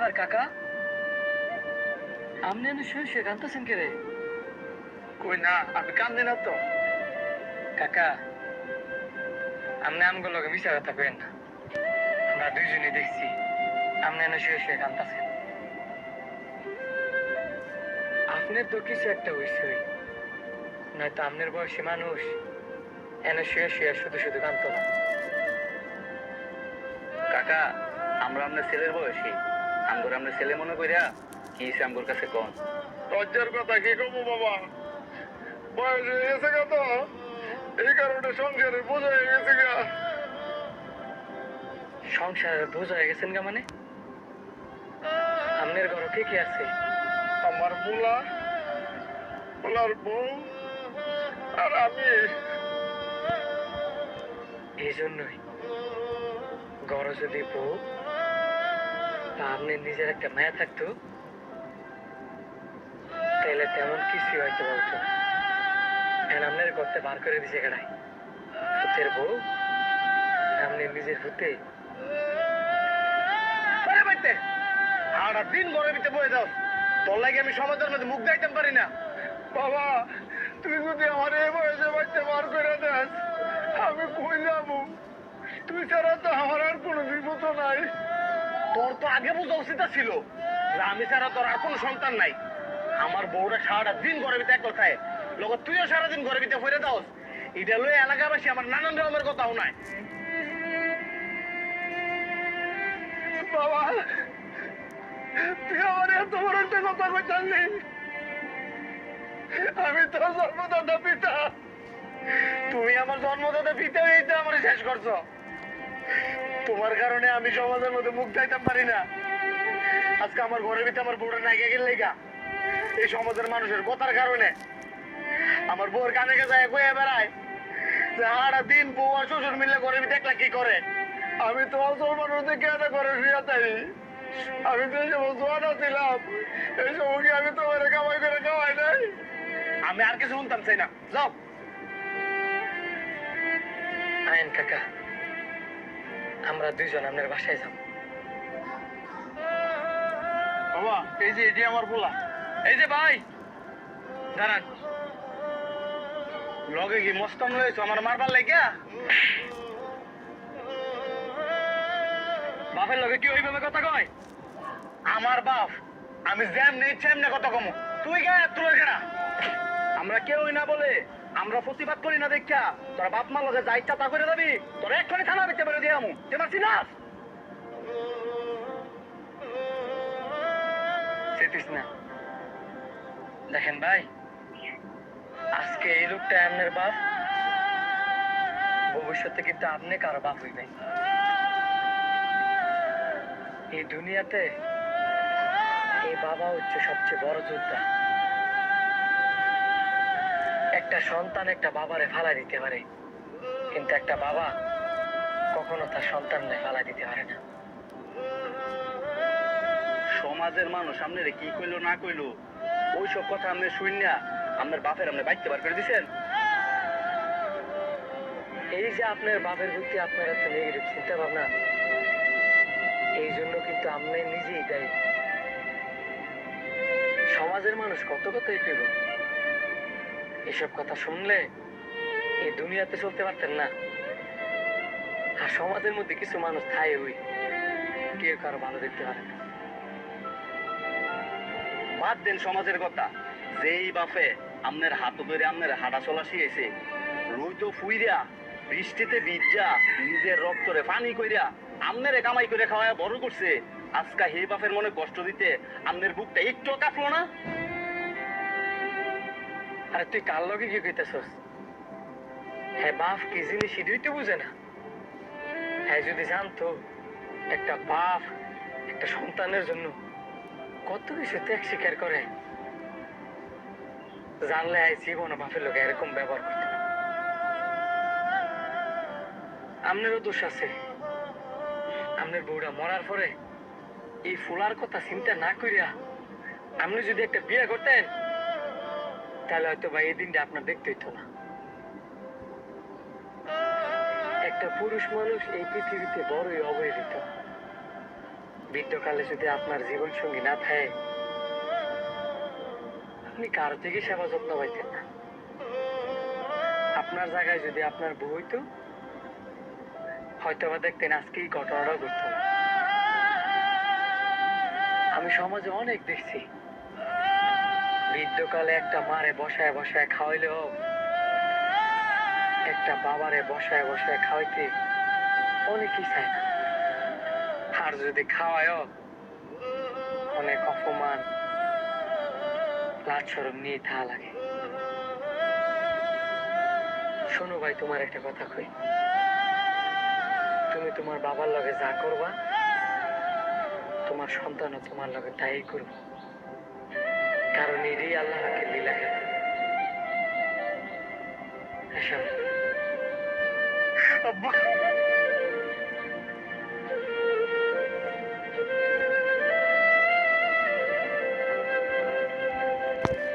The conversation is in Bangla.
ব্যাপার কাকা? আপনি এনে শুয়ে শুয়ে কাঁদতেছেন কে রে? কই না, আমি কান্দি না তো। কাকা, আপনি আমগুলো লগে মিশা কথা কইেন না। আমরা দুইজনই দেখছি আপনি এনে শুয়ে শুয়ে কাঁদতেছেন। আপনার তো কিছু একটা হইছে, নয়তো আপনার বয়সী মানুষ এনে শুয়ে শুয়ে শুধু শুধু কাঁদতো না। কাকা, আমরা আপনার ছেলের বয়সী, আমগর আপনার ছেলে মনে কইরা কি হইছে আমগর কাছে কোন? লজ্জার কথা কি কমু বাবা, বয়স হয়ে গেছে কত, এই কারণে সংসারে বোঝা হয়ে গেছে গা। সংসারের বোঝ হয়ে গেছেন গা মানে? আপনার ঘরে কে কে আছে? আমার পোলা, পোলার বউ আর আমি। এই জন্যই ঘরে যদি বউ তা আপনার নিজের একটা মায়া থাকতো, তাহলে তেমন কিছুই হয়তো বলতো না। এখন আপনার করতে বার করে দিছে কেডাই? ভূতের বউ, আপনি নিজের ভূতে। সারা দিন ঘরের ভিতরে বয়ে যাও, তোর লাগে আমি সমাজের মধ্যে মুখ দেখাইতে পারি না। বাবা, তুই যদি আমার এই বয়সে বাচ্চা বার করে দেস, আমি কই যাবো? তুই ছাড়া তো আমার আর কোনো বিপদ নাই। তোর তো আগে বোঝা উচিত ছিল যে আমি ছাড়া তোর আর কোনো সন্তান নাই। আমার বউরা সারাটা দিন ঘরের ভিতরে একলা খায়, লগত তুইও সারাদিন ঘরের ভিতরে ফিরে দাও। এটা লই এলাকাবাসী আমার নানান রকমের কথা শোনায়। বাবা, তুই আমার এত বড় একটা কথা কইতালি? আমি তোর জন্মদাতা পিতা, তুমি আমার জন্মদাতা পিতা হয়ে আমার শেষ করছো। তোমার কারণে আমি সমাজের মধ্যে মুখ চাইতে পারি না। আজকে আমার ঘরের ভিতরে আমার বউটা নাইকে গেলে গা, এই সমাজের মানুষের কথার কারণে। আমার বউর কানে যায় কয়ে বেড়ায় যে সারা দিন বউ আর শ্বশুর মিলে ঘরের ভিতরে একলা কি করে। আমি তো অসল মানুষ দেখে এটা করে ফিরে তাই। আমি তো এই সময় জোয়ানা ছিলাম, এই সময় কি আমি তোমার কামাই করে খাওয়াই নাই? আমি আর কিছু শুনতাম চাই না, যাও। আইন কাকা, আমরা দুইজন আপনার বাসায় যাব। বাবা, এই যে এটি আমার পোলা। এই যে ভাই, দাঁড়ান। লগে কি মস্তান লয়েছো আমার মারবার লাগিয়া? বাপের লগে কি ওইভাবে কথা কয়? আমার বাপ, আমি যেমনি ইচ্ছে এমনি কথা কমু। তুই কে তুই কেনা? আমরা কেউই না বলে, আমরা প্রতিবাদ করি না দেখা তোর বাপ মা লগে যা ইচ্ছা তা করে যাবি। তোর এক্ষুনি থানা দিতে পারে দিয়ে আমু, তুই আমার চিনাস? সেটিস না। দেখেন ভাই, আজকে এই লোকটা আপনার বাপ, ভবিষ্যতে কিন্তু আপনি কারো বাপ হইবেন। এই দুনিয়াতে এই বাবা হচ্ছে সবচেয়ে বড় যোদ্ধা। একটা সন্তান একটা বাবারে ফালাই দিতে পারে, কিন্তু একটা বাবা কখনো তার সন্তানকে ফালাই দিতে পারে না। সমাজের মানুষ আপনারে কি কইলো না কইলো, ওইসব কথা আপনি শুন না আপনার বাপের আপনি বাইতে বার করে দিছেন। এই যে আপনার বাপের প্রতি আপনার এত নেগেটিভ চিন্তা ভাবনা, এই জন্য কিন্তু আপনি নিজেই দায়ী। সমাজের মানুষ কত কথাই কইব, এসব কথা শুনলে এই দুনিয়াতে চলতে পারতেন না। আর সমাজের মধ্যে কিছু মানুষ থাই হই, কেউ কারো ভালো দেখতে পারে না। বাদ দেন সমাজের কথা। যেই বাপে আপনার হাত ধরে আপনার হাঁটা চলা শিখেছে, রইতো ফুইরা বৃষ্টিতে ভিজা নিজের রক্তরে পানি কইরা আমনের কামাই করে খাওয়ায় বড় করছে, আজকা হে বাপের মনে কষ্ট দিতে আমনের বুকটা একটু কাঁপলো না? আরে তুই কার লগে কি কইতেছস? হ্যাঁ, বাপ কি জিনিস সেটাই তো বুঝে না। হ্যাঁ, যদি জানতো একটা বাপ একটা সন্তানের জন্য কত কিছু ত্যাগ স্বীকার করে, জানলে জীবন বাপের লোক এরকম ব্যবহার করতে না। আপনারও দোষ আছে। আপনার বউটা মরার পরে এই ফুলার কথা চিন্তা না করিয়া আপনি যদি একটা বিয়ে করতেন, তাহলে হয়তো বা এই দিনটা আপনার দেখতে হইতো না। একটা পুরুষ মানুষ এই পৃথিবীতে বড়ই অবহেলিত। বৃদ্ধকালে যদি আপনার জীবন সঙ্গী না থাকে, আপনি কারো থেকে সেবা যত্ন পাইতেন না। আপনার জায়গায় যদি আপনার বউ হইতো, হয়তো বা দেখতেন আজকে এই ঘটনাটাও ঘটতো না। আমি সমাজে অনেক দেখছি, বৃদ্ধকালে একটা মারে বসায় বসায় খাওয়াইলেও একটা বাবারে বসায় বসায় খাওয়াইতে অনেকই চায় না। আর যদি খাওয়ায়ও, অনেক অপমান লাজ শরম নিয়ে থা লাগে। শোনো ভাই, তোমার একটা কথা কই, তুমি তোমার বাবার লগে যা করবা, তোমার সন্তানও তোমার লগে তাই করবো। কারণ এরই আল্লাহকে লীলা খেলা। আব্বা